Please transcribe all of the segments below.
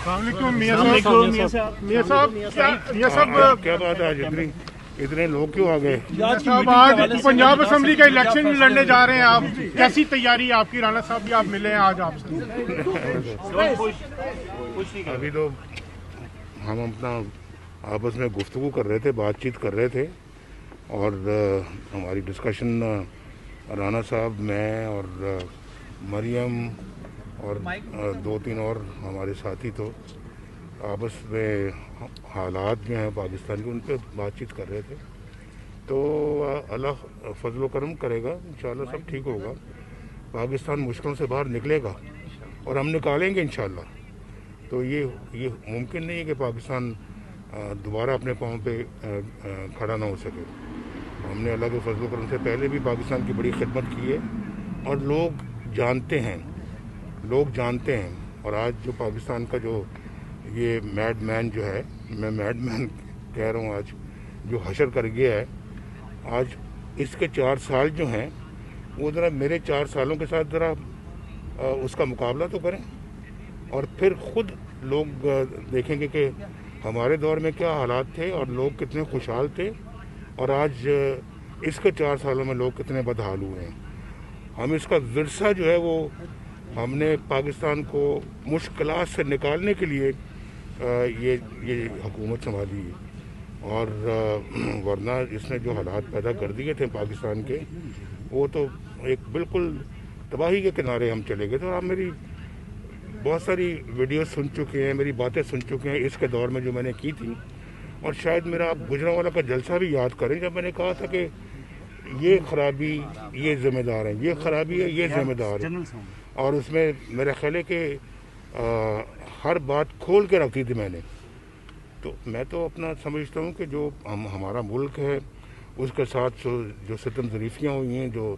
मियां साहब क्या बात है, आज इतने लोग क्यों आ गए? साहब आज पंजाब असेंबली का इलेक्शन लड़ने जा रहे हैं आप, कैसी तैयारी है आपकी? राणा साहब भी आप मिले हैं आज आपसे? अभी तो हम अपना आपस में गुफ्तगू कर रहे थे, बातचीत कर रहे थे, और हमारी डिस्कशन राणा साहब, मैं और मरियम और दो तीन और हमारे साथी तो आपस में हालात जो हैं पाकिस्तान के उन पर बातचीत कर रहे थे। तो अल्लाह फजल करम करेगा, इंशाल्लाह सब ठीक होगा, पाकिस्तान मुश्किलों से बाहर निकलेगा और हम निकालेंगे इंशाल्लाह। तो ये मुमकिन नहीं है कि पाकिस्तान दोबारा अपने पाँव पे खड़ा ना हो सके। हमने अल्लाह के फजल करम से पहले भी पाकिस्तान की बड़ी खिदमत की है और लोग जानते हैं। और आज जो पाकिस्तान का जो ये मैड मैन जो है, मैं मैड मैन कह रहा हूँ, आज जो हशर कर गया है, आज इसके 4 साल जो हैं वो ज़रा मेरे 4 सालों के साथ ज़रा उसका मुकाबला तो करें, और फिर ख़ुद लोग देखेंगे कि हमारे दौर में क्या हालात थे और लोग कितने खुशहाल थे, और आज इसके 4 सालों में लोग कितने बदहाल हुए हैं। हम इसका विरसा जो है वो हमने पाकिस्तान को मुश्किलात से निकालने के लिए ये हुकूमत संभाली है, और वरना इसने जो हालात पैदा कर दिए थे पाकिस्तान के, वो तो एक बिल्कुल तबाही के किनारे हम चले गए थे। और आप मेरी बहुत सारी वीडियो सुन चुके हैं, मेरी बातें सुन चुके हैं इसके दौर में जो मैंने की थी, और शायद मेरा आप गुजरांवाला का जलसा भी याद करें जब मैंने कहा था कि ये खराबी ये जिम्मेदार है, ये खराबी है ये जिम्मेदार है, और उसमें मेरा ख्याल है कि हर बात खोल के रखी थी मैंने। तो मैं तो अपना समझता हूँ कि जो हमारा मुल्क है उसके साथ जो सितम ज़रीफ़ियाँ हुई हैं, जो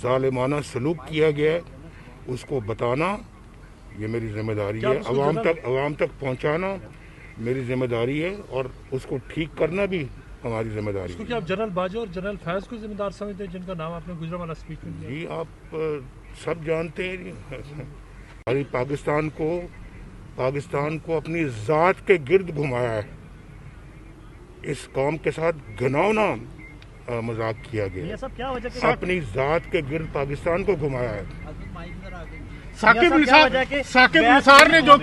ज़ालिमाना सलूक किया गया है, उसको बताना ये मेरी ज़िम्मेदारी है, अवाम तक पहुँचाना मेरी ज़िम्मेदारी है, और उसको ठीक करना भी हमारी ज़िम्मेदारी है। क्या आप जनरल बाजवा और जनरल फैज़ को ज़िम्मेदार समझते हैं, जिनका नाम आपने गुजरांवाला स्पीच में लिया? जी, आप सब जानते हैं हमारी पाकिस्तान को अपनी ज़ात के गिर्द घुमाया है। इस कौम के साथ घिनौना मजाक किया गया, अपनी ज़ात के गिर्द पाकिस्तान को घुमाया है। साकिब निसार ने जो